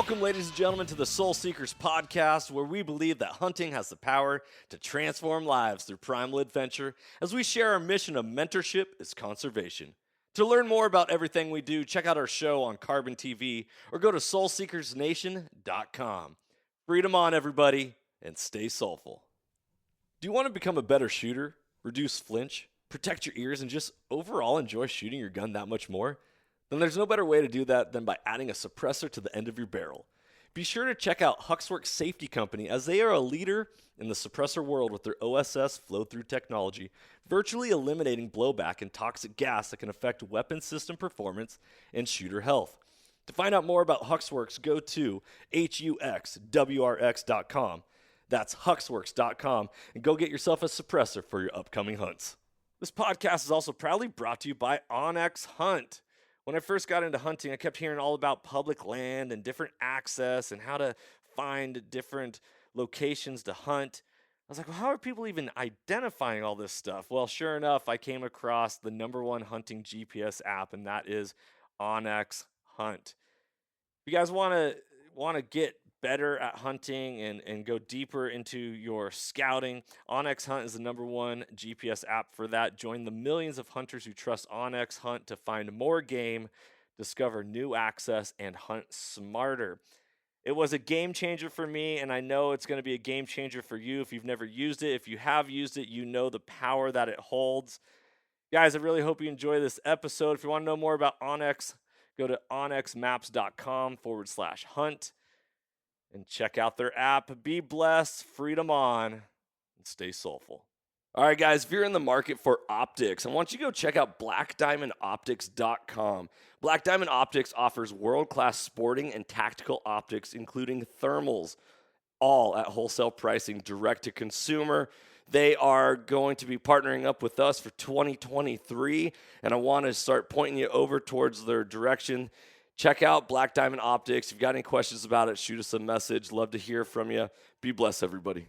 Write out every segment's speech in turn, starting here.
Welcome, ladies and gentlemen, to the Soul Seekers podcast, where we believe that hunting has the power to transform lives through primal adventure as we share our mission of mentorship is conservation. To learn more about everything we do, check out our show on Carbon TV or go to soulseekersnation.com. Freedom on, everybody, and stay soulful. Do you want to become a better shooter, reduce flinch, protect your ears, and just overall enjoy shooting your gun that much more? Then there's no better way to do that than by adding a suppressor to the end of your barrel. Be sure to check out Huxwrx Safety Co, as they are a leader in the suppressor world with their OSS Flow-Through Technology, virtually eliminating blowback and toxic gas that can affect weapon system performance and shooter health. To find out more about Huxwrx, go to huxwrx.com. That's huxwrx.com, and go get yourself a suppressor for your upcoming hunts. This podcast is also proudly brought to you by OnX Hunt. When I first got into hunting, I kept hearing all about public land and different access and how to find different locations to hunt. I was like, well, how are people even identifying all this stuff? Well, sure enough, I came across the number one hunting GPS app, and that is OnX Hunt. If you guys want to get better at hunting and go deeper into your scouting, OnX Hunt is the number one GPS app for that. Join the millions of hunters who trust OnX Hunt to find more game, discover new access, and hunt smarter. It was a game changer for me, and I know it's going to be a game changer for you if you've never used it. If you have used it, you know the power that it holds. Guys, I really hope you enjoy this episode. If you want to know more about OnX, go to onxmaps.com/hunt. and check out their app. Be blessed, freedom on, and stay soulful. All right, guys, if you're in the market for optics, I want you to go check out blackdiamondoptics.com. Black Diamond Optics offers world-class sporting and tactical optics, including thermals, all at wholesale pricing, direct to consumer. They are going to be partnering up with us for 2023, and I want to start pointing you over towards their direction. Check out Black Diamond Optics. If you've got any questions about it, shoot us a message. Love to hear from you. Be blessed, everybody.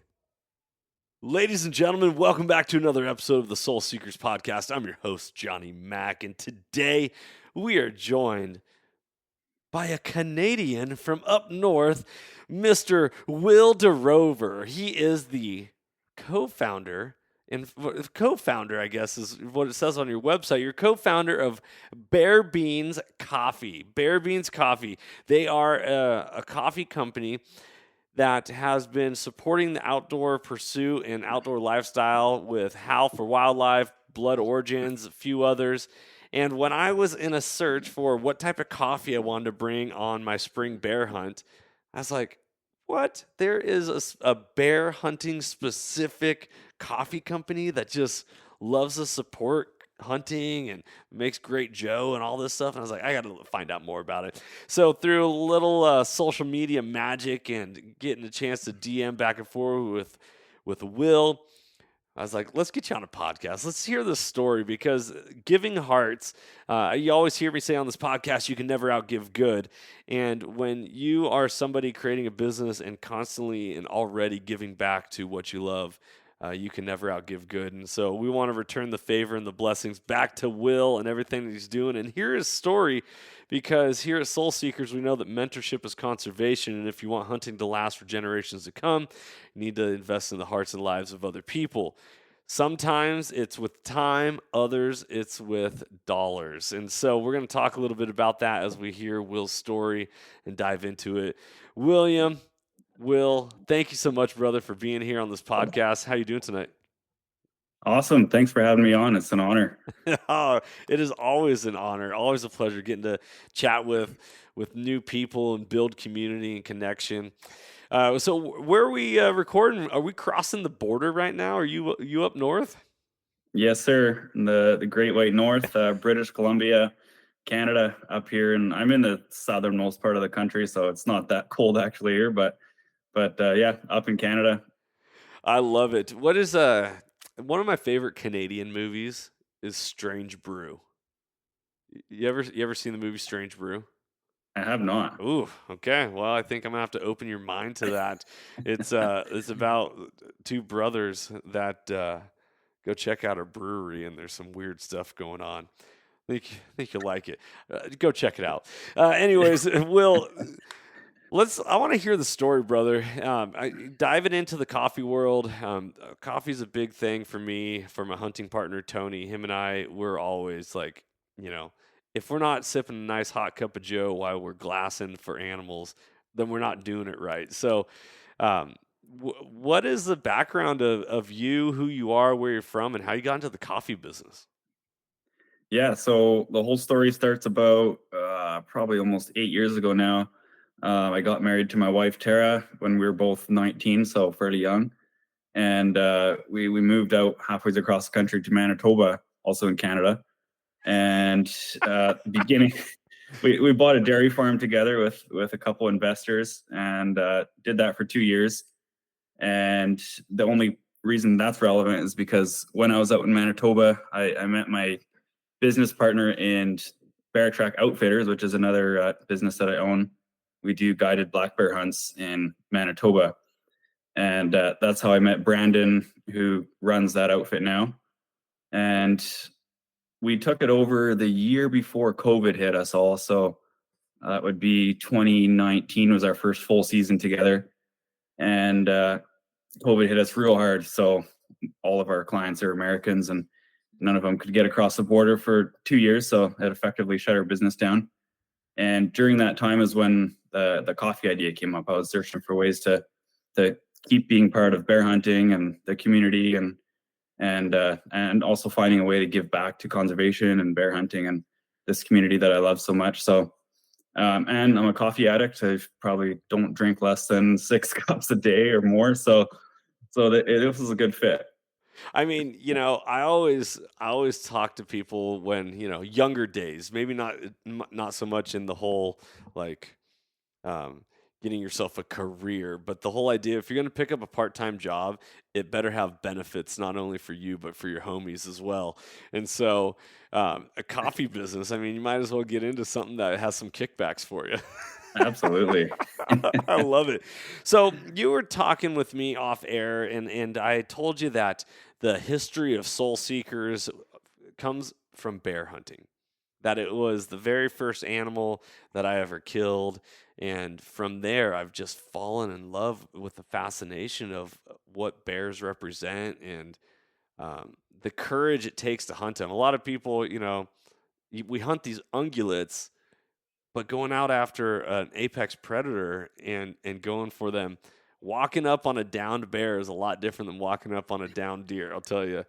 Ladies and gentlemen, welcome back to another episode of the Soul Seekers podcast. I'm your host, Johnny Mack, and today we are joined by a Canadian from up north, Mr. Will DeRover. He is the co-founder, I guess is what it says on your website. You're co-founder of Bare Beans Coffee. Bare Beans Coffee. They are a coffee company that has been supporting the outdoor pursuit and outdoor lifestyle with Howl for Wildlife, Blood Origins, a few others. And when I was in a search for what type of coffee I wanted to bring on my spring bear hunt, I was like, what? There is a bear hunting specific coffee company that just loves to support hunting and makes great Joe and all this stuff. And I was like, I got to find out more about it. So through a little social media magic and getting a chance to DM back and forth with Will, I was like, let's get you on a podcast. Let's hear this story, because giving hearts, you always hear me say on this podcast, you can never outgive good. And when you are somebody creating a business and constantly and already giving back to what you love, you can never outgive good. And so we want to return the favor and the blessings back to Will and everything that he's doing. And hear his story, because here at Soul Seekers, we know that mentorship is conservation. And if you want hunting to last for generations to come, you need to invest in the hearts and lives of other people. Sometimes it's with time, others it's with dollars. And so we're going to talk a little bit about that as we hear Will's story and dive into it. Will, thank you so much, brother, for being here on this podcast. How you doing tonight? Awesome. Thanks for having me on. It's an honor. Oh, it is always an honor. Always a pleasure getting to chat with new people and build community and connection. So where are we recording? Are we crossing the border right now? Are you up north? Yes, sir. The Great White North, British Columbia, Canada, up here. And I'm in the southernmost part of the country, so it's not that cold actually here, but yeah, up in Canada. I love it. What is one of my favorite Canadian movies is Strange Brew. You ever seen the movie Strange Brew? I have not. Ooh, okay. Well, I think I'm gonna have to open your mind to that. It's about two brothers that go check out a brewery, and there's some weird stuff going on. I think you'll like it. Go check it out. Anyways, Will, I want to hear the story, brother. Diving into the coffee world. Coffee's a big thing for me, for my hunting partner, Tony. Him and I, we're always like, you know, if we're not sipping a nice hot cup of Joe while we're glassing for animals, then we're not doing it right. So, um, what is the background of you, who you are, where you're from, and how you got into the coffee business? Yeah, so the whole story starts about probably almost 8 years ago now. I got married to my wife Tara when we were both 19, so fairly young, and we moved out halfway across the country to Manitoba, also in Canada. And beginning, we bought a dairy farm together with a couple investors, and did that for 2 years. And the only reason that's relevant is because when I was out in Manitoba, I met my business partner in Bear Track Outfitters, which is another business that I own. We do guided black bear hunts in Manitoba. And that's how I met Brandon, who runs that outfit now. And we took it over the year before COVID hit us all. So that would be 2019 was our first full season together. And COVID hit us real hard. So all of our clients are Americans, and none of them could get across the border for 2 years. So it effectively shut our business down. And during that time is when the coffee idea came up. I was searching for ways to keep being part of bear hunting and the community, and also finding a way to give back to conservation and bear hunting and this community that I love so much. So, and I'm a coffee addict. I probably don't drink less than 6 cups a day or more. So this was a good fit. I mean, I always talk to people when, younger days, maybe not so much in the whole like um, getting yourself a career, but the whole idea, if you're going to pick up a part-time job, it better have benefits not only for you but for your homies as well. And so, a coffee business, I mean, you might as well get into something that has some kickbacks for you. Absolutely. I love it. So you were talking with me off air, and I told you that the history of soul seekers comes from bear hunting. That it was the very first animal that I ever killed, and from there I've just fallen in love with the fascination of what bears represent, and the courage it takes to hunt them. A lot of people, we hunt these ungulates, but going out after an apex predator and going for them, walking up on a downed bear is a lot different than walking up on a downed deer, I'll tell you.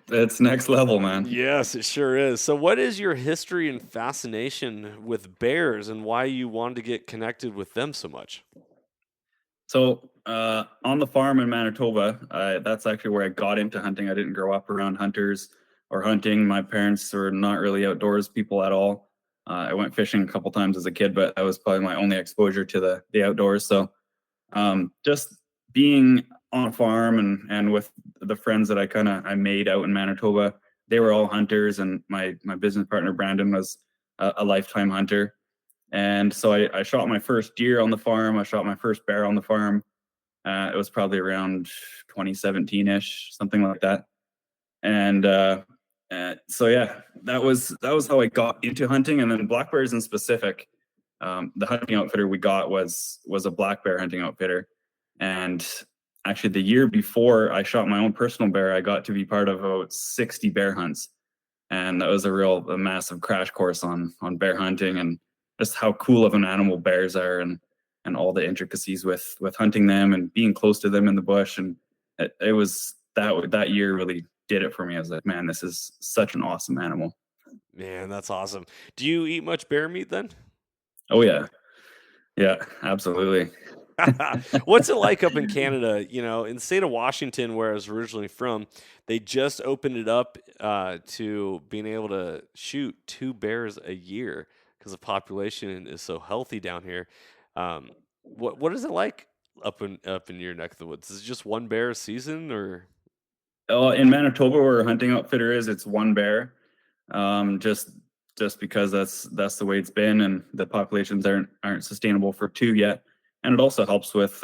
It's next level, man. Yes, it sure is. So what is your history and fascination with bears, and why you wanted to get connected with them so much? So on the farm in Manitoba, that's actually where I got into hunting. I didn't grow up around hunters or hunting. My parents were not really outdoors people at all. I went fishing a couple times as a kid, but that was probably my only exposure to the outdoors. So just being on a farm and with the friends that I made out in Manitoba, they were all hunters, and my business partner Brandon was a lifetime hunter. And so I shot my first deer on the farm. I shot my first bear on the farm. It was probably around 2017-ish, something like that. And so yeah, that was how I got into hunting. And then black bears in specific, the hunting outfitter we got was a black bear hunting outfitter. And actually, the year before I shot my own personal bear, I got to be part of about 60 bear hunts, and that was a massive crash course on bear hunting and just how cool of an animal bears are, and all the intricacies with hunting them and being close to them in the bush. And it was that year really did it for me. I was like, man, this is such an awesome animal. Man, that's awesome. Do you eat much bear meat then? Oh yeah, absolutely. What's it like up in Canada? In the state of Washington, where I was originally from, they just opened it up to being able to shoot 2 bears a year because the population is so healthy down here. What is it like up in your neck of the woods? Is it just 1 bear a season, or? In Manitoba, where a hunting outfitter is, it's 1 bear. Just because that's the way it's been, and the populations aren't sustainable for 2 yet. And it also helps with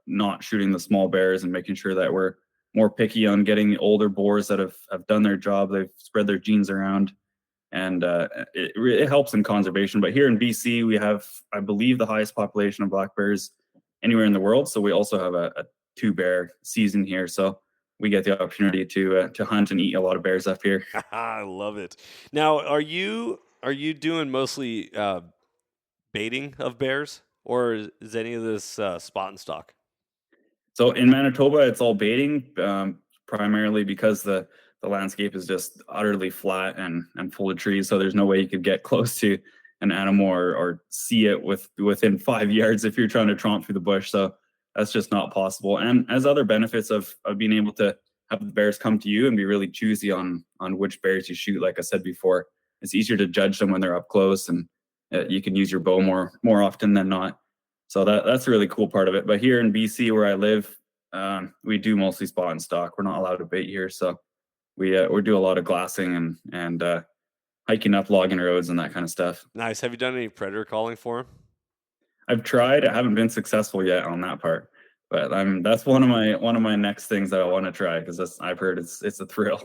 not shooting the small bears and making sure that we're more picky on getting the older boars that have done their job. They've spread their genes around, and it helps in conservation. But here in BC, we have, I believe, the highest population of black bears anywhere in the world. So we also have a 2-bear season here. So we get the opportunity to hunt and eat a lot of bears up here. I love it. Now, are you doing mostly baiting of bears, or is any of this spot and stock? So in Manitoba, it's all baiting, primarily because the landscape is just utterly flat and full of trees. So there's no way you could get close to an animal or see it within 5 yards if you're trying to tromp through the bush. So that's just not possible. And as other benefits of being able to have the bears come to you and be really choosy on which bears you shoot, like I said before, it's easier to judge them when they're up close, and you can use your bow more often than not. So that's a really cool part of it. But here in BC, where I live, we do mostly spot and stock. We're not allowed to bait here, so we do a lot of glassing and hiking up logging roads and that kind of stuff. Nice. Have you done any predator calling for them? I've tried. I haven't been successful yet on that part, but that's one of my next things that I want to try, because I've heard it's a thrill.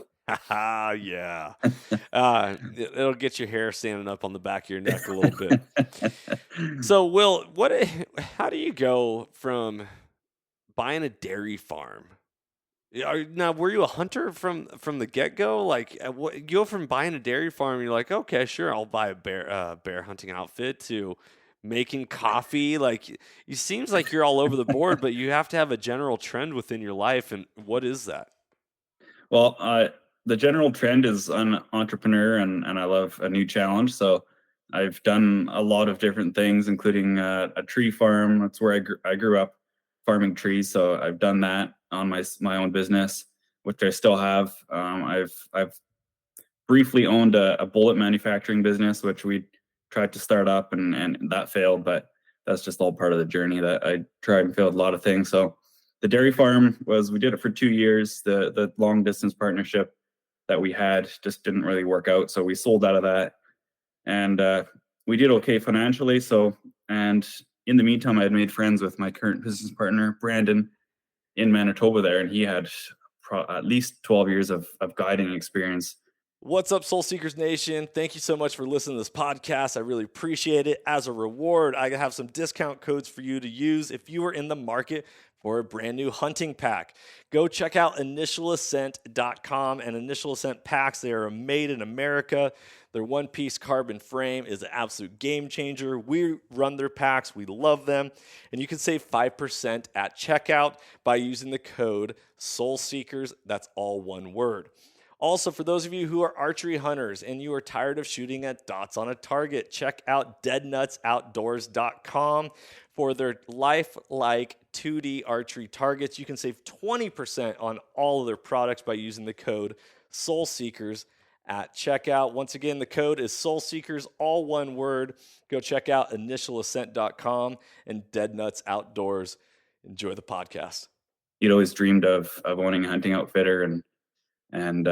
Yeah. It'll get your hair standing up on the back of your neck a little bit. So, Will, how do you go from buying a dairy farm? Now, were you a hunter from the get go? Like, you go from buying a dairy farm, you're like, okay, sure, I'll buy a bear hunting outfit, to making coffee. Like, it seems like you're all over the board, but you have to have a general trend within your life. And what is that? Well, the general trend is an entrepreneur, and I love a new challenge. So I've done a lot of different things, including a tree farm. That's where I grew up farming trees. So I've done that on my own business, which I still have. I've briefly owned a bullet manufacturing business, which we tried to start up, and that failed. But that's just all part of the journey, that I tried and failed a lot of things. So the dairy farm we did it for 2 years. The long distance partnership that we had just didn't really work out. So we sold out of that, and we did okay financially. And in the meantime, I had made friends with my current business partner, Brandon, in Manitoba there, and he had at least 12 years of guiding experience. What's up, Soul Seekers Nation? Thank you so much for listening to this podcast. I really appreciate it. As a reward, I have some discount codes for you to use if you are in the market for a brand new hunting pack. Go check out initialascent.com and Initial Ascent packs. They are made in America. Their one-piece carbon frame is an absolute game changer. We run their packs. We love them. And you can save 5% at checkout by using the code SOULSEEKERS. That's all one word. Also, for those of you who are archery hunters and you are tired of shooting at dots on a target, check out deadnutsoutdoors.com for their lifelike 2D archery targets. You can save 20% on all of their products by using the code SOULSEEKERS at checkout. Once again, the code is SOULSEEKERS, all one word. Go check out initialascent.com and Dead Nuts Outdoors. Enjoy the podcast. You'd always dreamed of owning a hunting outfitter, and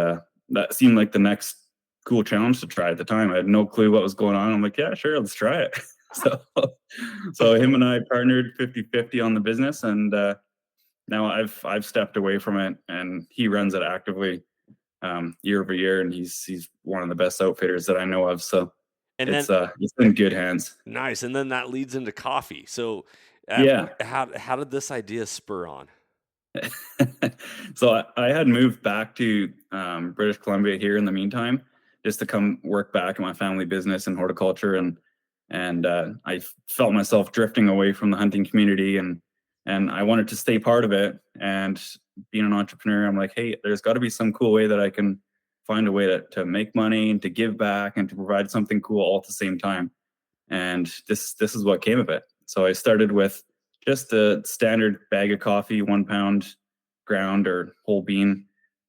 that seemed like the next cool challenge to try at the time. I had no clue what was going on. I'm like, yeah, sure, let's try it. So him and I partnered 50-50 on the business, and now I've stepped away from it, and he runs it actively year over year, and he's one of the best outfitters that I know of. So it's in good hands. Nice. And then that leads into coffee. So how did this idea spur on? So I had moved back to British Columbia here in the meantime, just to come work back in my family business in horticulture, and I felt myself drifting away from the hunting community, and I wanted to stay part of it. And being an entrepreneur, I'm like, hey, there's got to be some cool way that I can find a way to make money and to give back and to provide something cool all at the same time. And this is what came of it. So I started with just a standard bag of coffee, 1 pound ground or whole bean,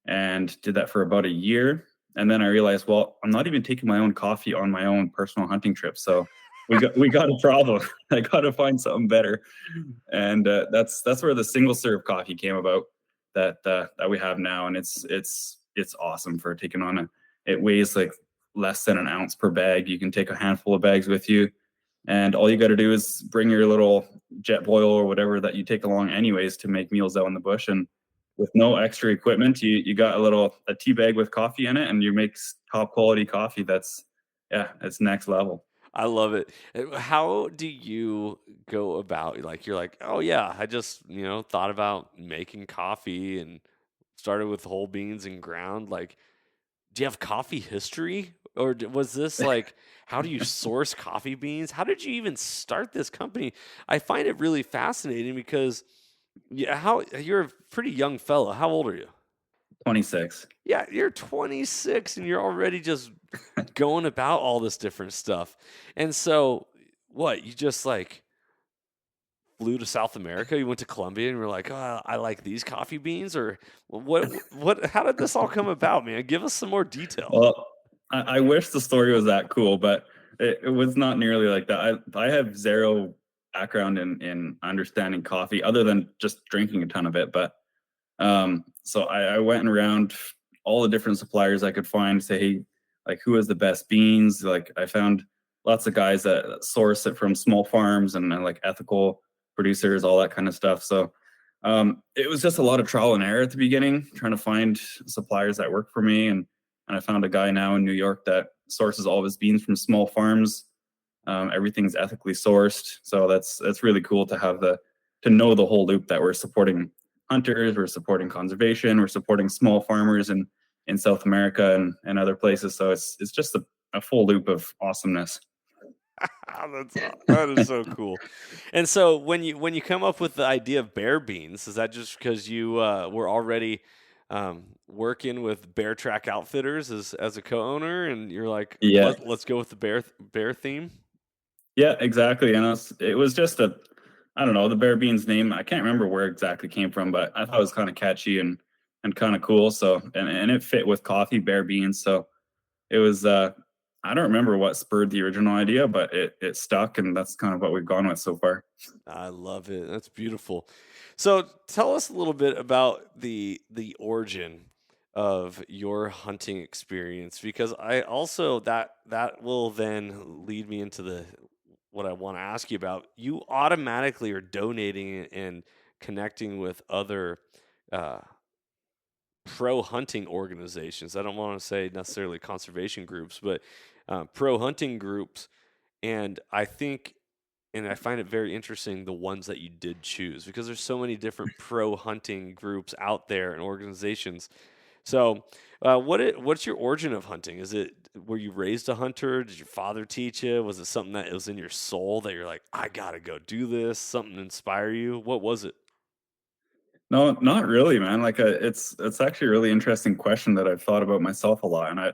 and did that for about a year. And then I realized, well, I'm not even taking my own coffee on my own personal hunting trip. So we got a problem. I got to find something better. And that's where the single serve coffee came about that we have now. And it's awesome for taking on it weighs like less than an ounce per bag. You can take a handful of bags with you, and all you got to do is bring your little jet boil or whatever that you take along anyways to make meals out in the bush. And with no extra equipment, you got a tea bag with coffee in it, and you make top quality coffee that's yeah, it's next level. I love it. How do you go about, like, you're like, oh yeah, I just, thought about making coffee and started with whole beans and ground. Like, do you have coffee history? Or was this like, how do you source coffee beans? How did you even start this company? I find it really fascinating because you're a pretty young fellow. How old are you? 26. Yeah, you're 26 and you're already just going about all this different stuff. And so, what, you just like flew to South America? You went to Colombia and you're like, oh, I like these coffee beans? Or how did this all come about, man? Give us some more detail. Well, I wish the story was that cool, but it was not nearly like that. I have zero background in understanding coffee other than just drinking a ton of it. But so I went around all the different suppliers I could find, say, hey, like who has the best beans? Like I found lots of guys that source it from small farms and like ethical producers, all that kind of stuff. So it was just a lot of trial and error at the beginning, trying to find suppliers that work for me. And I found a guy now in New York that sources all of his beans from small farms. Everything's ethically sourced. So that's really cool to have to know the whole loop, that we're supporting hunters, we're supporting conservation, we're supporting small farmers in South America and other places. So it's just a full loop of awesomeness. That is so cool. And so when you come up with the idea of bear beans, is that just because you were already working with Bear Track Outfitters as a co-owner, and you're like, Yeah, let's go with the bear theme? yeah, exactly. And it was just I don't know, the Bear Beans name. I can't remember where it exactly came from, but I thought it was kind of catchy and kind of cool. So and it fit with coffee, Bear Beans. So it was I don't remember what spurred the original idea, but it stuck, and that's kind of what we've gone with so far. I love it. That's beautiful. So tell us a little bit about the origin of your hunting experience, because I also that will then lead me into the what I want to ask you about. You automatically are donating and connecting with other uh, pro hunting organizations. I don't want to say necessarily conservation groups, but pro hunting groups. And I find it very interesting the ones that you did choose, because there's so many different pro hunting groups out there and organizations. So, what's your origin of hunting? Were you raised a hunter? Did your father teach you? Was it something that was in your soul that you're like, I gotta go do this? Something inspire you? What was it? No, not really, man. Like it's actually a really interesting question that I've thought about myself a lot, and I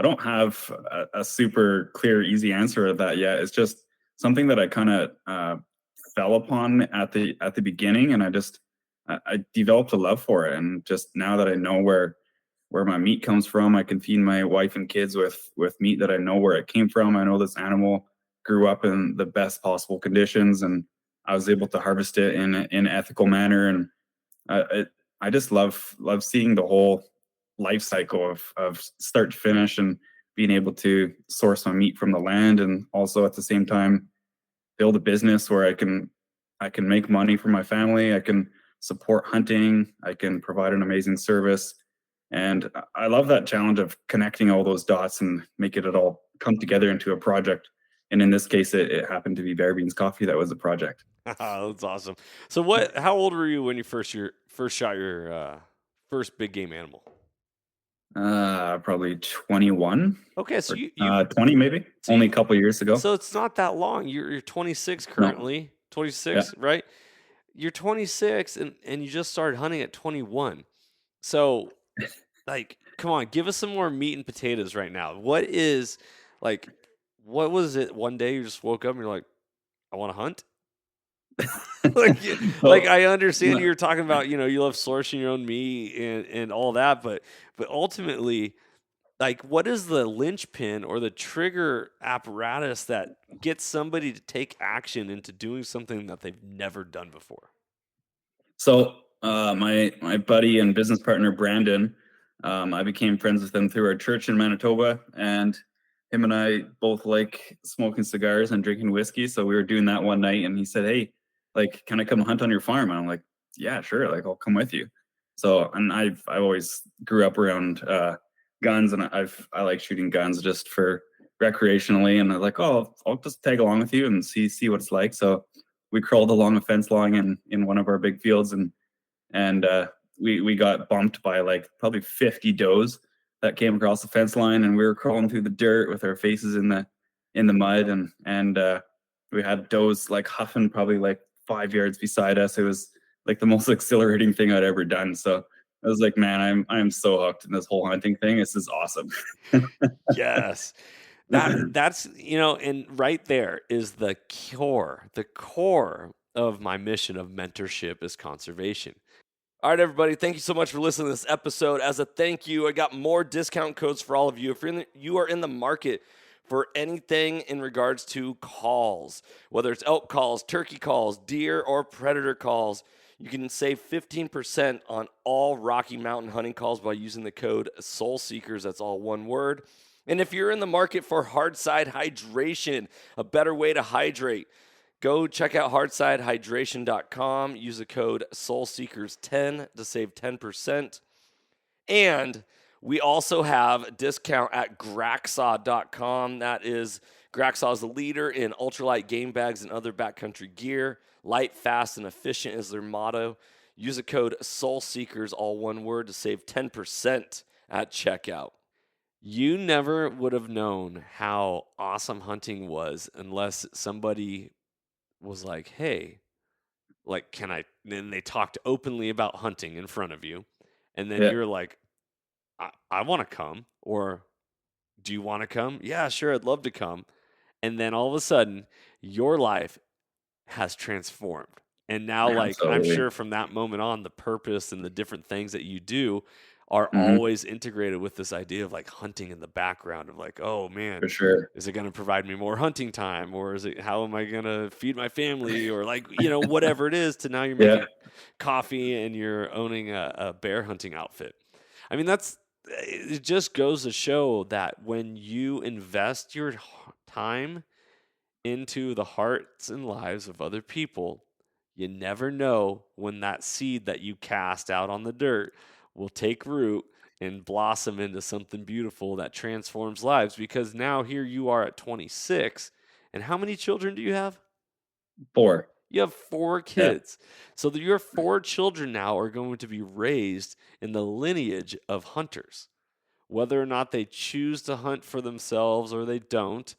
don't have a super clear, easy answer to that yet. It's just something that I kind of fell upon at the beginning, and I developed a love for it. And just now that I know where my meat comes from, I can feed my wife and kids with meat that I know where it came from. I know this animal grew up in the best possible conditions, and I was able to harvest it in an ethical manner. And I just love seeing the whole life cycle of start to finish, and being able to source my meat from the land, and also at the same time build a business where I can make money for my family. I can support hunting. I can provide an amazing service, and I love that challenge of connecting all those dots and making it all come together into a project. And in this case, it happened to be Bear Beans Coffee that was the project. That's awesome. So, how old were you when you first shot your first big game animal? Probably 21 Okay, so or you 20 maybe. so Only a you, couple years ago. so it's not that long. You're 26 No. currently, Yeah. 26, right? You're 26 and you just started hunting at 21. So, like, come on, give us some more meat and potatoes right now. Like, what was it one day you just woke up and you're like, I want to hunt? like, like Well, I understand no. you're talking about, you love sourcing your own meat and all that, but ultimately, like, what is the linchpin or the trigger apparatus that gets somebody to take action into doing something that they've never done before? So my buddy and business partner Brandon, I became friends with him through our church in Manitoba, and him and I both like smoking cigars and drinking whiskey. So we were doing that one night, and he said, "Hey, like, can I come hunt on your farm?" And I'm like, "Yeah, sure. Like, I'll come with you." So, and I always grew up around guns, and I like shooting guns just for recreationally, and they're like, "Oh, I'll just tag along with you and see what it's like." So we crawled along a fence line in one of our big fields, and we got bumped by like probably 50 does that came across the fence line, and we were crawling through the dirt with our faces in the mud, and we had does like huffing probably like 5 yards beside us. It was like the most exhilarating thing I'd ever done. So I was like, man, I'm so hooked in this whole hunting thing. This is awesome. Yes. That's, and right there is the core of my mission of mentorship is conservation. All right, everybody, thank you so much for listening to this episode. As a thank you, I got more discount codes for all of you. If you are in the market for anything in regards to calls, whether it's elk calls, turkey calls, deer, or predator calls, you can save 15% on all Rocky Mountain hunting calls by using the code SOULSEEKERS. That's all one word. And if you're in the market for hard side hydration, a better way to hydrate, go check out hardsidehydration.com. Use the code SOULSEEKERS10 to save 10%. And we also have a discount at Graxaw.com. That is, Graxaw is the leader in ultralight game bags and other backcountry gear. Light, fast, and efficient is their motto. Use the code SOULSEEKERS, all one word, to save 10% at checkout. You never would have known how awesome hunting was unless somebody was like, hey, like, can I? Then they talked openly about hunting in front of you. And then Yeah, you're like, I want to come. Or do you want to come? Yeah, sure. I'd love to come. And then all of a sudden, your life has transformed. And now, like, I'm absolutely. sure from that moment on, the purpose and the different things that you do are Hmm. always integrated with this idea of like hunting in the background of like, oh man, For sure. is it going to provide me more hunting time, or is it, how am I going to feed my family, or like, whatever it is, to now you're Yeah. making coffee and you're owning a bear hunting outfit. I mean, it just goes to show that when you invest your time into the hearts and lives of other people, you never know when that seed that you cast out on the dirt will take root and blossom into something beautiful that transforms lives. Because now here you are at 26, and how many children do you have? 4. You have 4 Yeah. kids. So your 4 children now are going to be raised in the lineage of hunters. Whether or not they choose to hunt for themselves or they don't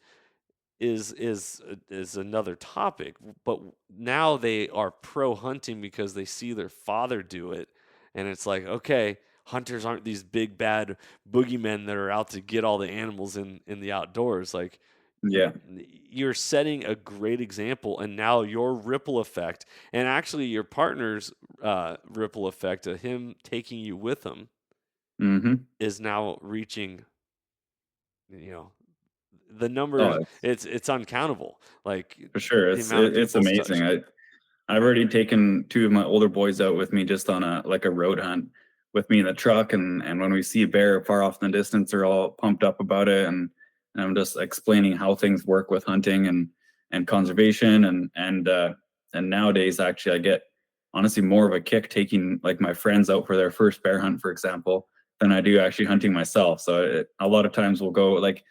is another topic. But now they are pro hunting because they see their father do it, and it's like, okay, hunters aren't these big bad boogeymen that are out to get all the animals in the outdoors. Like, Yeah. you're setting a great example, and now your ripple effect, and actually your partner's ripple effect of him taking you with him, Hmm. is now reaching, you know the numbers. Oh, It's uncountable, like for sure. the amount of It's people it's amazing. touched. I've already taken 2 of my older boys out with me just on a road hunt with me in the truck, and when we see a bear far off in the distance, they're all pumped up about it, and I'm just explaining how things work with hunting and conservation, and nowadays actually I get honestly more of a kick taking like my friends out for their first bear hunt, for example, than I do actually hunting myself. So a lot of times we'll go, like,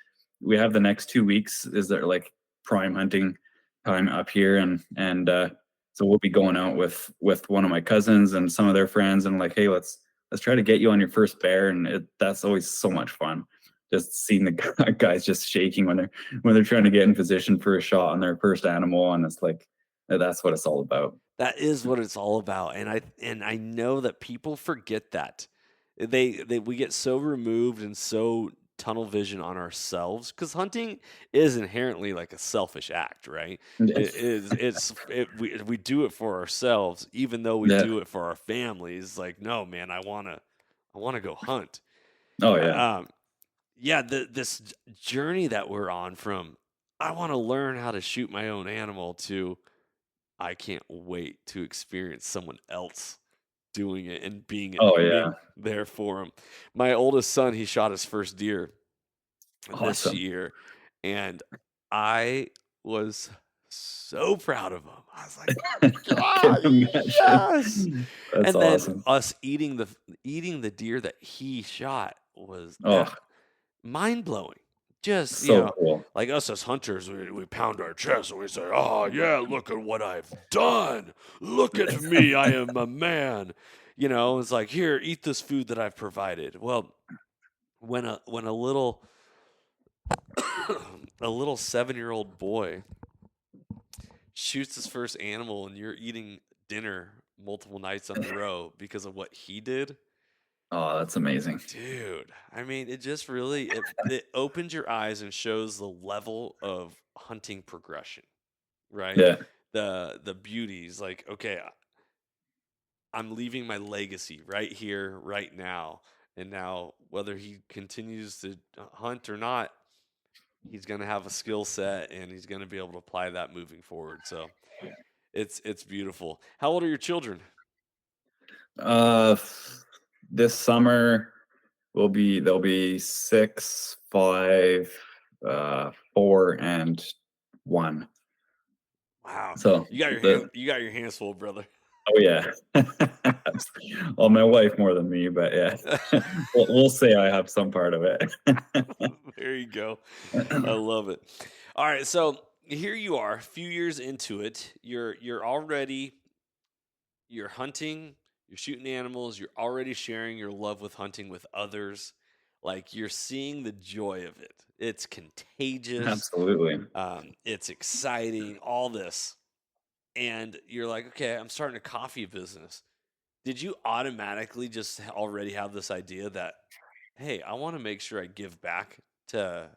we have the next 2 weeks is there like prime hunting time up here, and so we'll be going out with one of my cousins and some of their friends, and like, hey, let's try to get you on your first bear, and that's always so much fun. Just seeing the guys just shaking when they're trying to get in position for a shot on their first animal, and it's like that's what it's all about. That is what it's all about, and I know that people forget that. They we get so removed and so tunnel vision on ourselves, because hunting is inherently like a selfish act, right? It is we do it for ourselves, even though we Yeah. do it for our families. Like, no, man, I wanna go hunt. Oh Uh, yeah. Um, yeah, this journey that we're on, from I want to learn how to shoot my own animal to I can't wait to experience someone else doing it and Oh being yeah. there for him. My oldest son, he shot his first deer this Awesome. year, and I was so proud of him. I was like, I can "Ah, yes!" imagine. That's And then awesome. us eating the deer that he shot was Oh, mind blowing. Just, So cool. like us as hunters, we pound our chest and we say, "Oh yeah, look at what I've done. Look at me, I am a man." It's like, "Here, eat this food that I've provided." Well, when a little a little 7-year-old boy shoots his first animal and you're eating dinner multiple nights on the row because of what he did, Oh, that's amazing. dude, I mean, it just really it opens your eyes and shows the level of hunting progression, right? Yeah, The beauties, like, okay, I'm leaving my legacy right here, right now. And now, whether he continues to hunt or not, he's going to have a skill set and he's going to be able to apply that moving forward. So it's beautiful. How old are your children? uh, this summer they'll be 6, 5, 4, and 1. Wow, So the you got your hands full, brother. oh yeah, well, my wife more than me, but yeah, we'll say I have some part of it. There you go. I love it. All right, so here you are, a few years into it. You're hunting, you're shooting animals, you're already sharing your love with hunting with others. Like, you're seeing the joy of it. It's contagious. Absolutely. It's exciting, all this. And you're like, okay, I'm starting a coffee business. Did you automatically just already have this idea that, hey, I want to make sure I give back to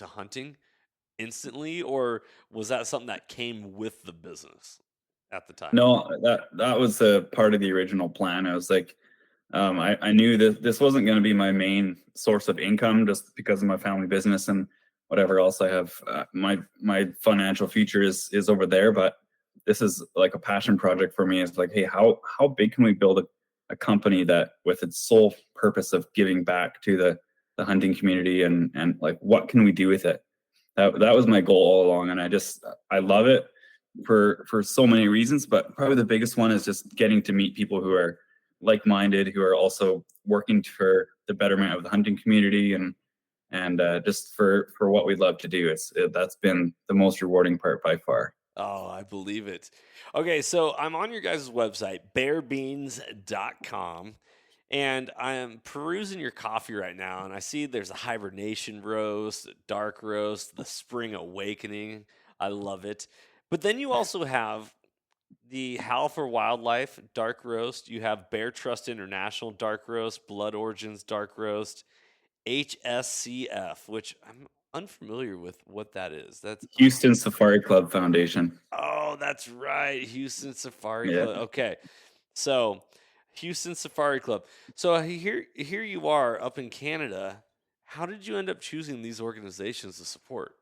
hunting instantly, or was that something that came with the business at the time? No, that was a part of the original plan. I was like, I knew that this wasn't going to be my main source of income just because of my family business and whatever else I have. My financial future is over there, but this is like a passion project for me. It's like, hey, how big can we build a company that with its sole purpose of giving back to the hunting community and like what can we do with it? That was my goal all along, and I love it for so many reasons, but probably the biggest one is just getting to meet people who are like-minded, who are also working for the betterment of the hunting community and just for what we love to do. That's been the most rewarding part by far. Oh, I believe it. Okay, so I'm on your guys' website, bearbeans.com, and I am perusing your coffee right now, and I see there's a hibernation roast, a dark roast, the spring awakening. I love it. But then you also have the Howl for Wildlife dark roast. You have Bear Trust International dark roast, Blood Origins dark roast, HSCF, which I'm unfamiliar with what that is. Houston Safari Club Foundation. Oh, that's right. Houston Safari Yeah. Club. Okay. So, Houston Safari Club. So, here you are up in Canada. How did you end up choosing these organizations to support?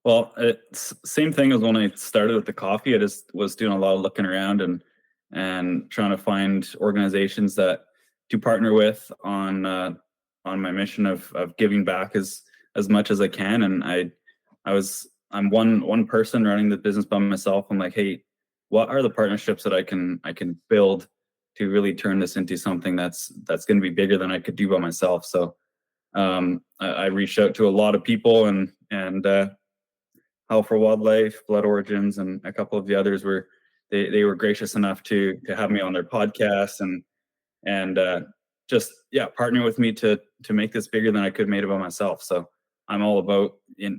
Well, it's same thing as when I started with the coffee. I just was doing a lot of looking around and trying to find organizations that to partner with on my mission of giving back as much as I can. And I'm one person running the business by myself. I'm like, hey, what are the partnerships that I can build to really turn this into something that's going to be bigger than I could do by myself. So I reached out to a lot of people and Howl for Wildlife, Blood Origins, and a couple of the others they were gracious enough to have me on their podcast and just partner with me to make this bigger than I could made it by myself. So I'm all about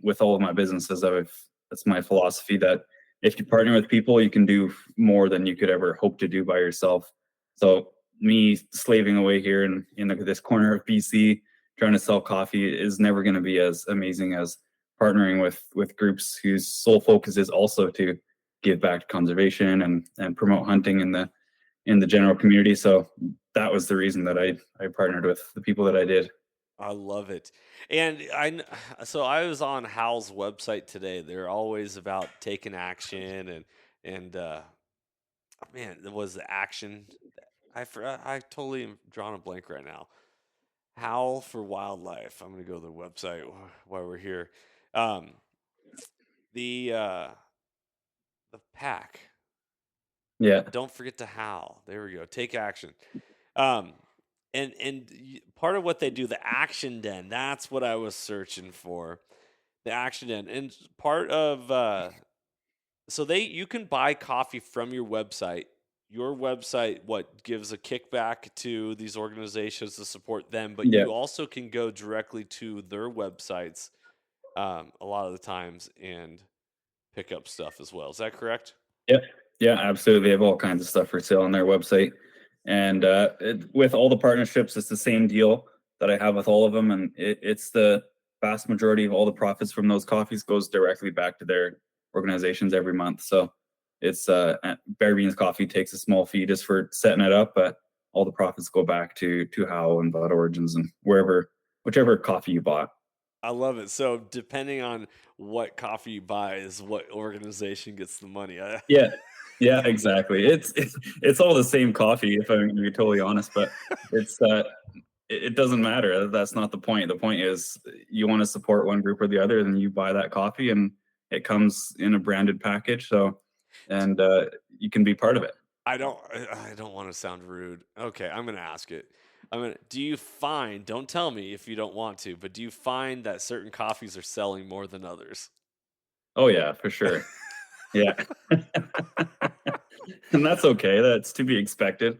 with all of my businesses. That's my philosophy that if you partner with people, you can do more than you could ever hope to do by yourself. So me slaving away here in this corner of BC trying to sell coffee is never going to be as amazing as partnering with groups whose sole focus is also to give back to conservation and promote hunting in the general community. So that was the reason that I partnered with the people that I did. I love it. And so I was on Hal's website today. They're always about taking action and man, there was the action. I totally am drawing a blank right now. Howl for Wildlife. I'm gonna go to the website while we're here. Um, the pack. Yeah. Don't forget to howl. There we go. Take action. Um, part of what they do, the action den, that's what I was searching for. The action den. And part of so you can buy coffee from your website. Your website what gives a kickback to these organizations to support them, but Yeah. you also can go directly to their websites a lot of the times and pick up stuff as well. Is that correct? Yeah, yeah, absolutely. They have all kinds of stuff for sale on their website, and with all the partnerships, it's the same deal that I have with all of them, and it's the vast majority of all the profits from those coffees goes directly back to their organizations every month. So it's Bare Beans Coffee takes a small fee just for setting it up, but all the profits go back to Howe and Bud Origins and whichever coffee you bought. I love it. So depending on what coffee you buy is what organization gets the money. Yeah, yeah, exactly. It's all the same coffee, if I'm going to be totally honest, but it's it doesn't matter. That's not the point. The point is you want to support one group or the other, then you buy that coffee, and it comes in a branded package. So, and you can be part of it. I don't want to sound rude. Okay, I'm going to ask it. Do you find, don't tell me if you don't want to, but do you find that certain coffees are selling more than others? Oh yeah, for sure. Yeah. And that's okay. That's to be expected.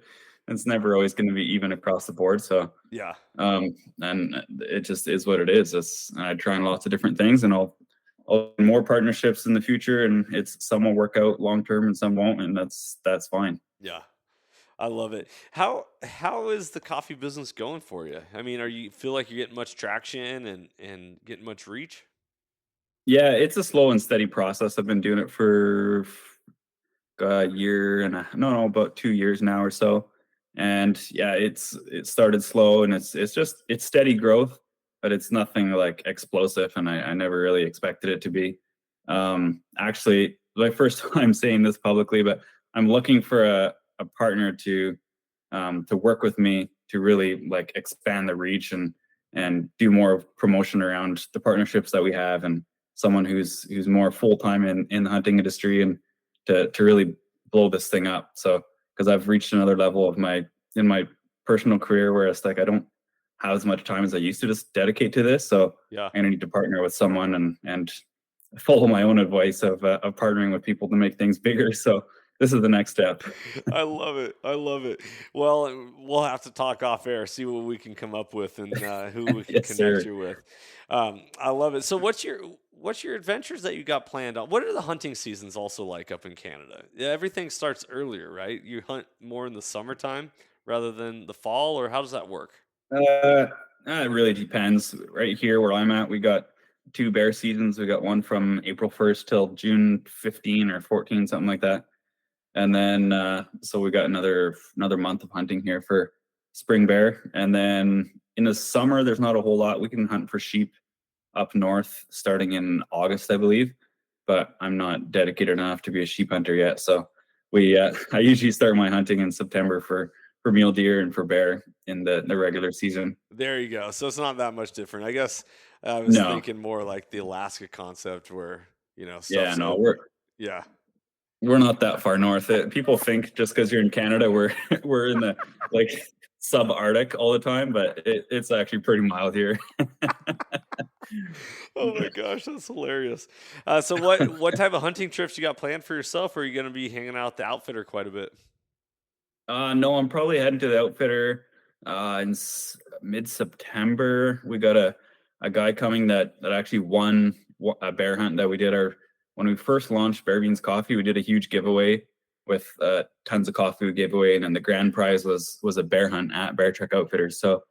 It's never always going to be even across the board. So, Yeah. and it just is what it is. I try on lots of different things, and I'll do more partnerships in the future, and some will work out long term and some won't, and that's fine. Yeah. I love it. How is the coffee business going for you? I mean, feel like you're getting much traction and getting much reach? Yeah, it's a slow and steady process. I've been doing it for a year and no, about 2 years now or so. And yeah, it started slow, and it's steady growth, but it's nothing like explosive, and I never really expected it to be. Actually, my first time saying this publicly, but I'm looking for a partner to work with me to really like expand the reach and do more promotion around the partnerships that we have, and someone who's more full time in the hunting industry, and to really blow this thing up. So because I've reached another level of my personal career where it's like I don't have as much time as I used to just dedicate to this. So Yeah. I'm gonna need to partner with someone and follow my own advice of partnering with people to make things bigger. So this is the next step. I love it. I love it. Well, we'll have to talk off air, see what we can come up with, and who we can Yes, connect sir. you with. I love it. So, what's your adventures that you got planned on? What are the hunting seasons also like up in Canada? Yeah, everything starts earlier, right? You hunt more in the summertime rather than the fall, or how does that work? Uh, it really depends. Right here where I'm at, we got two bear seasons. We got one from April 1st till June 15 or 14, something like that. And then so we got another month of hunting here for spring bear. And then in the summer, there's not a whole lot. We can hunt for sheep up north starting in August, I believe. But I'm not dedicated enough to be a sheep hunter yet. So I usually start my hunting in September for mule deer and for bear in the regular season. There you go. So it's not that much different. I guess I was No, thinking more like the Alaska concept where, yeah, stuff's no, yeah. we're not that far north. People think just because you're in Canada, we're we're in the like subarctic all the time, but it's actually pretty mild here. Oh my gosh, that's hilarious. So what type of hunting trips you got planned for yourself? Or are you going to be hanging out with the outfitter quite a bit? No, I'm probably heading to the outfitter in mid-September. We got a guy coming that actually won a bear hunt that we did when we first launched Bare Beans Coffee. We did a huge giveaway with tons of coffee we gave away, and then the grand prize was a bear hunt at Bear Trek Outfitters. So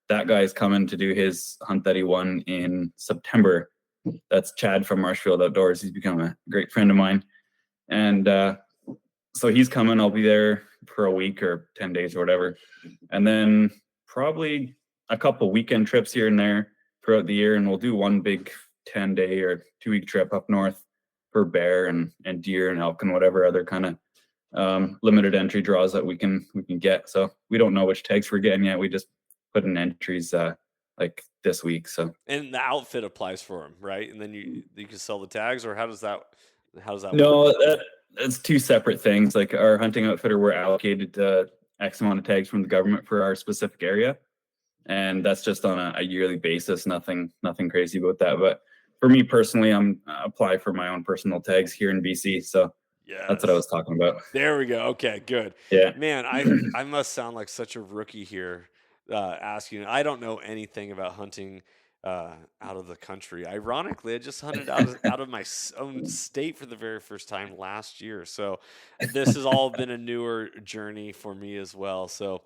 that guy's coming to do his hunt that he won in September. That's Chad from Marshfield Outdoors. He's become a great friend of mine, and so he's coming. I'll be there for a week or 10 days or whatever. And then probably a couple weekend trips here and there throughout the year. And we'll do one big 10-day or 2-week trip up north for bear and deer and elk and whatever other kind of limited entry draws that we can get. So we don't know which tags we're getting yet. We just put in entries like this week. So And the outfit applies for them, right? And then you can sell the tags, or how does that work? no, that's two separate things. Like our hunting outfitter, we're allocated X amount of tags from the government for our specific area. And that's just on a yearly basis. Nothing crazy about that. But for me personally, I'm apply for my own personal tags here in BC. So that's what I was talking about. There we go. Okay, good. Yeah. Man, I must sound like such a rookie here asking. I don't know anything about hunting out of the country. Ironically, I just hunted out of my own state for the very first time last year. So this has all been a newer journey for me as well. So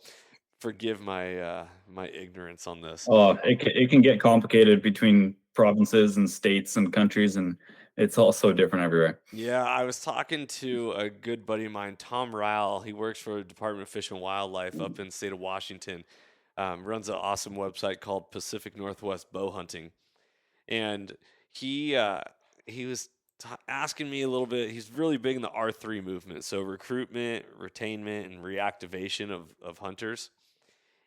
forgive my my ignorance on this. Oh, it can get complicated between provinces and states and countries, and it's all so different everywhere. Yeah, I was talking to a good buddy of mine, Tom Ryle. He works for the Department of Fish and Wildlife up in the state of Washington. Runs an awesome website called Pacific Northwest Bow Hunting, and he was asking me a little bit. He's really big in the R3 movement, so recruitment, retainment, and reactivation of hunters.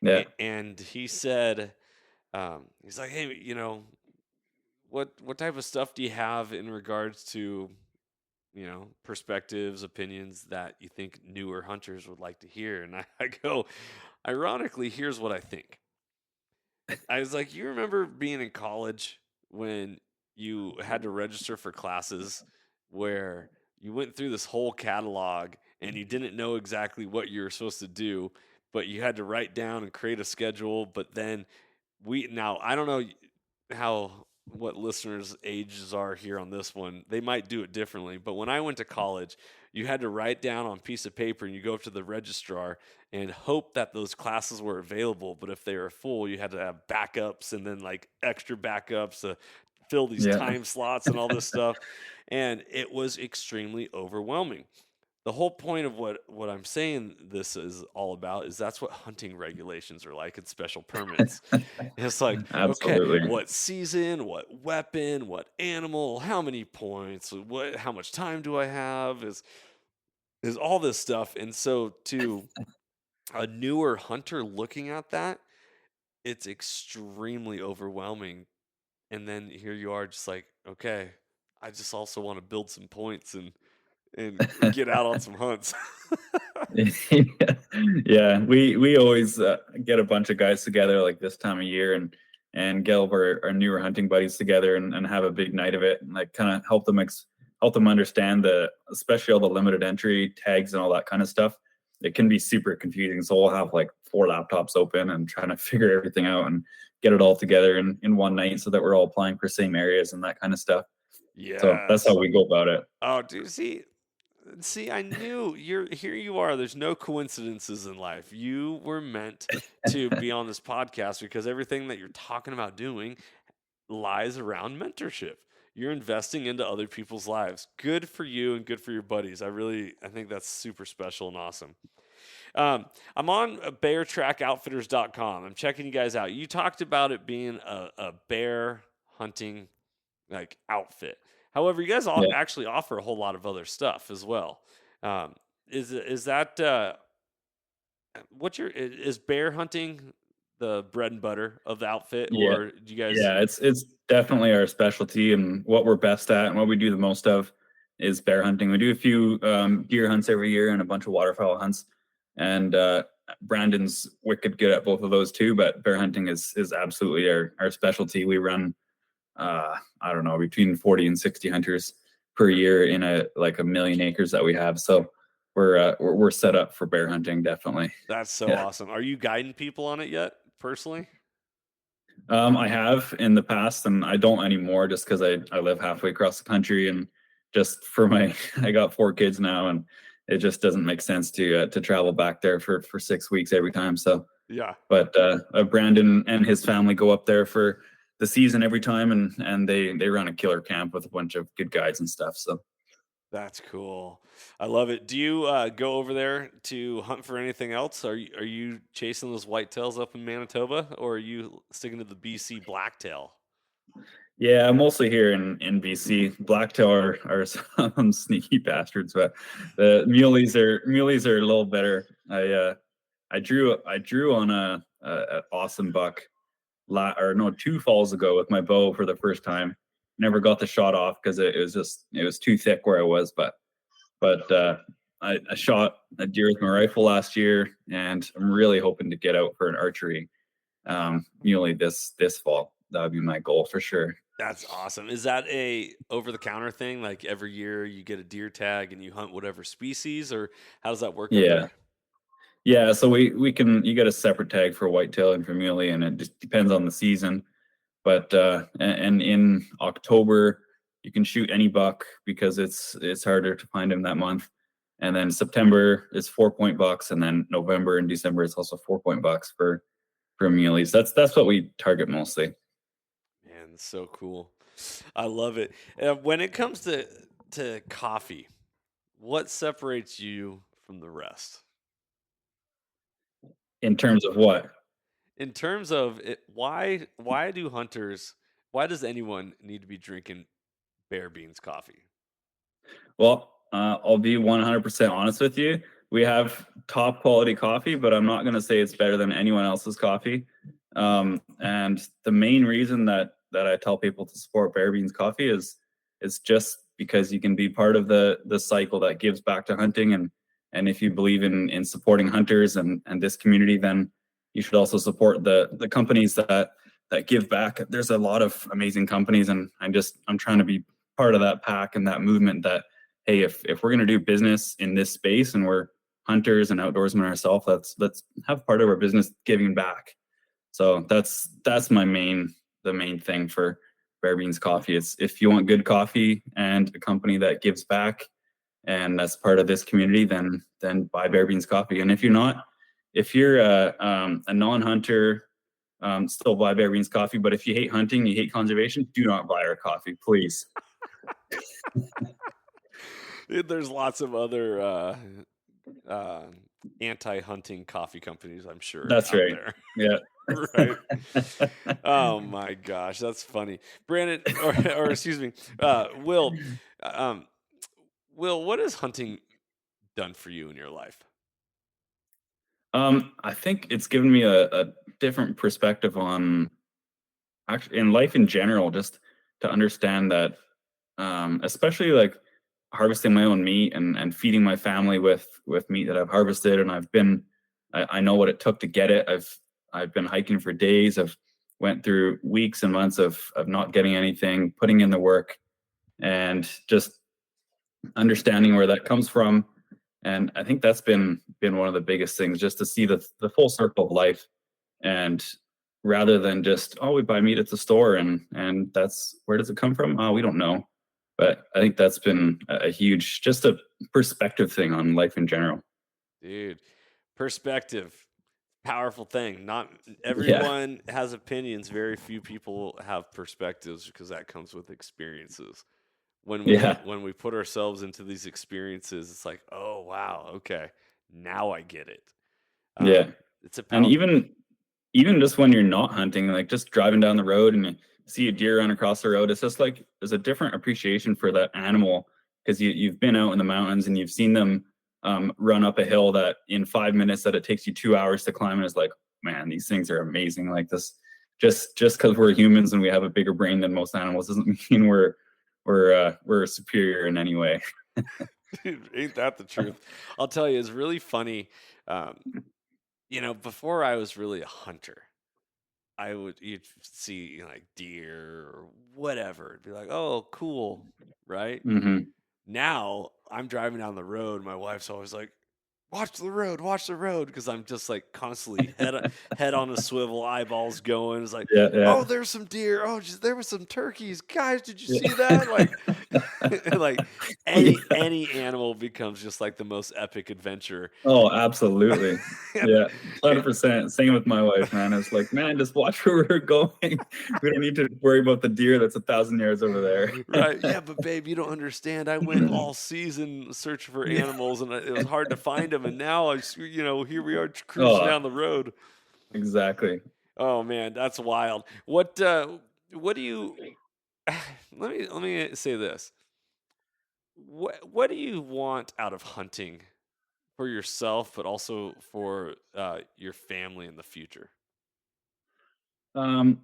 Yeah. And he said, he's like, hey, you know, what type of stuff do you have in regards to, you know, perspectives, opinions that you think newer hunters would like to hear? And I go, ironically, here's what I think. I was like, you remember being in college when you had to register for classes where you went through this whole catalog and you didn't know exactly what you were supposed to do, but you had to write down and create a schedule. But then I don't know what listeners' ages are here on this one. They might do it differently. But when I went to college, you had to write down on a piece of paper and you go up to the registrar and hope that those classes were available. But if they were full, you had to have backups and then like extra backups to fill these time slots and all this stuff. And it was extremely overwhelming. The whole point of what I'm saying this is all about is that's what hunting regulations are like and special permits. It's like, okay, what season, what weapon, what animal, how many points, how much time do I have, is all this stuff. And so to a newer hunter looking at that, it's extremely overwhelming. And then here you are just like, okay, I just also want to build some points and get out on some hunts. Yeah, we always get a bunch of guys together like this time of year and get our newer hunting buddies together and have a big night of it and like kind of help them understand especially all the limited entry tags and all that kind of stuff. It can be super confusing, so we'll have like 4 laptops open and trying to figure everything out and get it all together in one night so that we're all applying for same areas and that kind of stuff. Yeah, so that's how we go about it. Oh, dude, see, I knew here you are. There's no coincidences in life. You were meant to be on this podcast because everything that you're talking about doing lies around mentorship. You're investing into other people's lives. Good for you and good for your buddies. I think that's super special and awesome. I'm on beartrackoutfitters.com. I'm checking you guys out. You talked about it being a bear hunting like outfit. However, you guys actually offer a whole lot of other stuff as well. Is that is bear hunting the bread and butter of the outfit, or do you guys? Yeah, it's definitely our specialty, and what we're best at and what we do the most of is bear hunting. We do a few deer hunts every year and a bunch of waterfowl hunts, and Brandon's wicked good at both of those too. But bear hunting is absolutely our specialty. We run I don't know, between 40 and 60 hunters per year in a million acres that we have. So we're set up for bear hunting, definitely. That's so awesome. Are you guiding people on it yet, personally? I have in the past, and I don't anymore just because I live halfway across the country, and just for I got 4 kids now, and it just doesn't make sense to travel back there for 6 weeks every time. So yeah. But Brandon and his family go up there for the season every time, and they run a killer camp with a bunch of good guides and stuff. So that's cool. I love it. Do you go over there to hunt for anything else? Are you chasing those whitetails up in Manitoba, or are you sticking to the BC blacktail? Yeah, I'm mostly here in BC. Blacktail are some sneaky bastards, but the muleys are a little better. I drew on a awesome buck 2 falls ago with my bow for the first time. Never got the shot off because it was too thick where I was, but I shot a deer with my rifle last year, and I'm really hoping to get out for an archery muley this fall. That would be my goal for sure. That's awesome. Is that a over the counter thing? Like every year you get a deer tag and you hunt whatever species, or how does that work up Yeah. there? Yeah, so we can you get a separate tag for whitetail and for muley, and it just depends on the season. But and in October you can shoot any buck because it's harder to find him that month. And then September is 4 point bucks, and then November and December is also 4 point bucks for muleys. That's what we target mostly. Man, it's so cool. I love it. When it comes to coffee, what separates you from the rest? In terms of what? In terms of it, why do hunters, why does anyone need to be drinking Bear Beans coffee? Well, I'll be 100% honest with you. We have top quality coffee, but I'm not going to say it's better than anyone else's coffee. And the main reason that I tell people to support Bear Beans coffee is just because you can be part of the cycle that gives back to hunting. And if you believe in supporting hunters and this community, then you should also support the companies that give back. There's a lot of amazing companies, and I'm trying to be part of that pack and that movement that, hey, if we're going to do business in this space and we're hunters and outdoorsmen ourselves, let's have part of our business giving back. So that's the main thing for Bear Beans coffee. It's if you want good coffee and a company that gives back and that's part of this community, then buy Bear Beans coffee. And if you're not, if you're a non-hunter, still buy Bear Beans coffee. But if you hate hunting, you hate conservation, do not buy our coffee, please. There's lots of other uh, anti-hunting coffee companies, I'm sure, That's out right. there. Yeah. Right. Oh my gosh, that's funny, Brandon, or excuse me, Will. Um, Will, what has hunting done for you in your life? I think it's given me a different perspective on actually in life in general, just to understand that, especially like harvesting my own meat and feeding my family with meat that I've harvested, and I know what it took to get it. I've been hiking for days. I've went through weeks and months of not getting anything, putting in the work, and just understanding where that comes from. And I think that's been one of the biggest things, just to see the full circle of life, and rather than just, oh, we buy meat at the store and that's where does it come from? Oh, we don't know. But I think that's been a huge, just a perspective thing on life in general. Dude, perspective, powerful thing. Not Yeah. everyone has opinions. Very few people have perspectives because that comes with experiences. Yeah. When we put ourselves into these experiences, it's like, oh wow, okay, now I get it. Yeah. It's a And powerful. even just when you're not hunting, like just driving down the road and you see a deer run across the road, it's just like there's a different appreciation for that animal, because you've been out in the mountains and you've seen them run up a hill that in 5 minutes that it takes you 2 hours to climb, and it's like, man, these things are amazing. Like this, just because we're humans and we have a bigger brain than most animals doesn't mean we're superior in any way. Dude, ain't that the truth? I'll tell you, it's really funny. Um, before I was really a hunter, you'd see like deer or whatever. It'd be like, oh, cool, right? Hmm. Now I'm driving down the road. My wife's always like, watch the road, because I'm just like constantly head on a swivel, eyeballs going. It's like, Yeah, yeah, oh, there's some deer. Oh, there was some turkeys. Guys, did you see yeah. that? Like, like any animal becomes just like the most epic adventure. Oh, absolutely. and, Yeah, and 100%. Same with my wife, man. It's like, man, just watch where we're going. We don't need to worry about the deer that's 1,000 yards over there. right, yeah, but babe, you don't understand. I went all season searching for Yeah. animals, and it was hard to find them. And now here we are cruising Oh, down the road. exactly. Oh man, that's wild. What do you let me say this. What do you want out of hunting for yourself, but also for your family in the future? Um,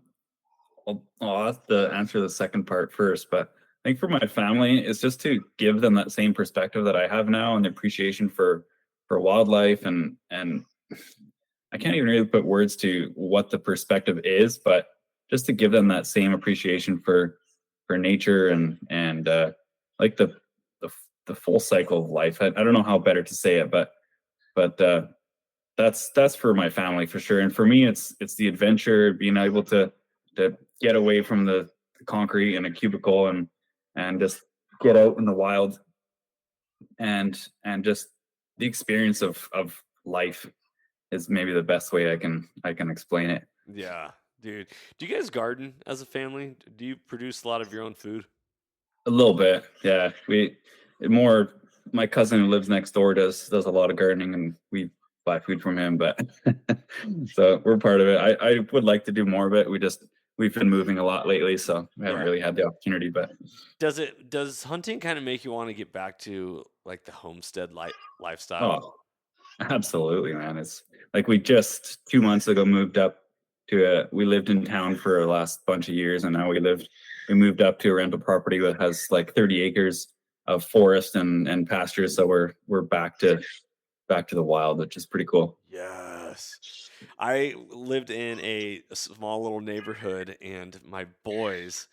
I'll have to answer the second part first, but think for my family, it's just to give them that same perspective that I have now and the appreciation for wildlife and I can't even really put words to what the perspective is, but just to give them that same appreciation for nature and like the the full cycle of life. I don't know how better to say it, but that's for my family for sure. And for me, it's the adventure, being able to get away from the concrete in a cubicle and just get out in the wild and just the experience of life is maybe the best way I can explain it. Yeah, dude. Do you guys garden as a family? Do you produce a lot of your own food? A little bit, yeah. We more my cousin who lives next door does a lot of gardening, and we buy food from him. But so we're part of it. I would like to do more of it. We've been moving a lot lately, so we haven't Yeah. really had the opportunity. But Does hunting kind of make you want to get back to like the homestead lifestyle? oh, absolutely, man. It's like we just 2 months ago moved up we lived in town for the last bunch of years, and now we moved up to a rental property that has like 30 acres of forest and pastures. So we're back to the wild, which is pretty cool. Yes. I lived in a small little neighborhood, and my boys,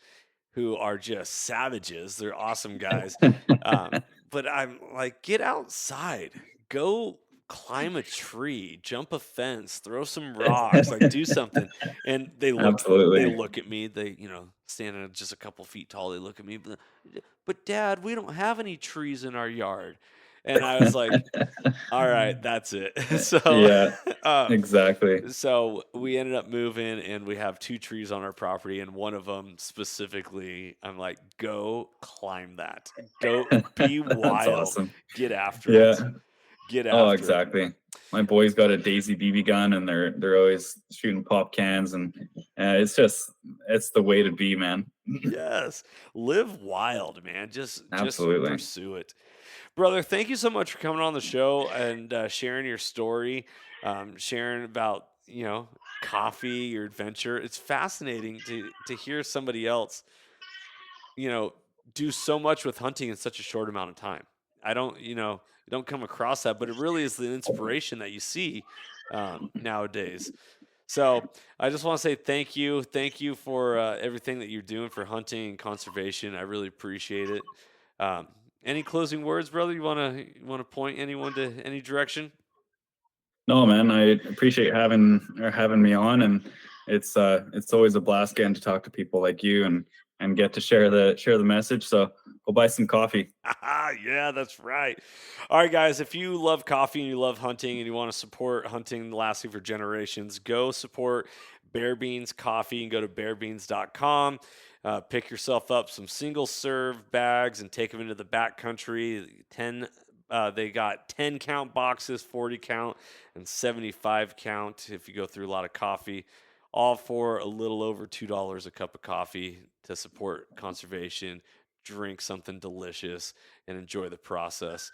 who are just savages, they're awesome guys. But I'm like, get outside, go climb a tree, jump a fence, throw some rocks, like do something. And they Absolutely. look at me, they, standing at just a couple feet tall, they look at me, but Dad, we don't have any trees in our yard. And I was like, all right, that's it. So Yeah, exactly. so we ended up moving, and we have 2 trees on our property, and one of them specifically, I'm like, go climb that. Go be That's wild. awesome. Get after Yeah. it. Get after Oh, it. exactly. My boy's got a Daisy BB gun, and they're always shooting pop cans, and it's the way to be, man. Yes. Live wild, man. Just Absolutely. pursue it. Brother, thank you so much for coming on the show and sharing your story, sharing about, coffee, your adventure. It's fascinating to hear somebody else, do so much with hunting in such a short amount of time. I don't, you don't come across that, but it really is the inspiration that you see nowadays. So I just want to say thank you. Thank you for everything that you're doing for hunting and conservation. I really appreciate it. Any closing words, brother? You wanna point anyone to any direction? No, man, I appreciate having me on, and it's always a blast getting to talk to people like you and get to share the message. So go buy some coffee. Yeah, that's right. All right, guys, if you love coffee and you love hunting and you want to support hunting lasting for generations, go support Bare Beans Coffee and go to barebeans.com. Pick yourself up some single serve bags and take them into the backcountry. They got 10 count boxes, 40 count, and 75 count if you go through a lot of coffee, all for a little over $2 a cup of coffee to support conservation, drink something delicious, and enjoy the process.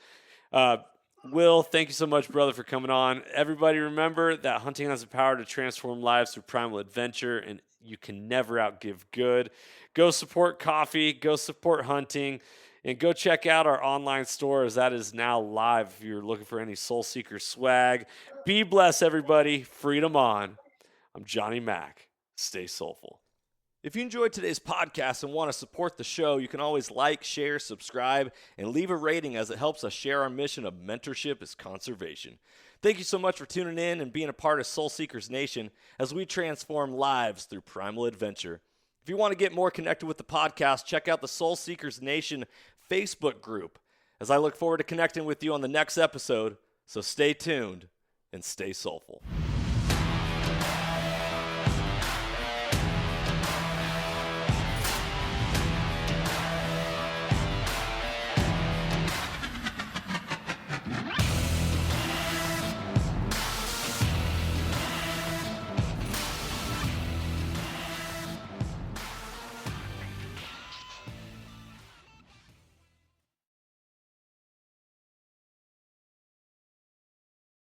Will, thank you so much, brother, for coming on. Everybody remember that hunting has the power to transform lives through primal adventure, and you can never outgive good. Go support coffee, go support hunting, and go check out our online store, as that is now live if you're looking for any Soul Seeker swag. Be blessed, everybody. Freedom on. I'm Johnny Mack. Stay soulful. If you enjoyed today's podcast and want to support the show, you can always like, share, subscribe, and leave a rating, as it helps us share our mission of mentorship is conservation. Thank you so much for tuning in and being a part of Soul Seekers Nation as we transform lives through primal adventure. If you want to get more connected with the podcast, check out the Soul Seekers Nation Facebook group, as I look forward to connecting with you on the next episode. So stay tuned and stay soulful.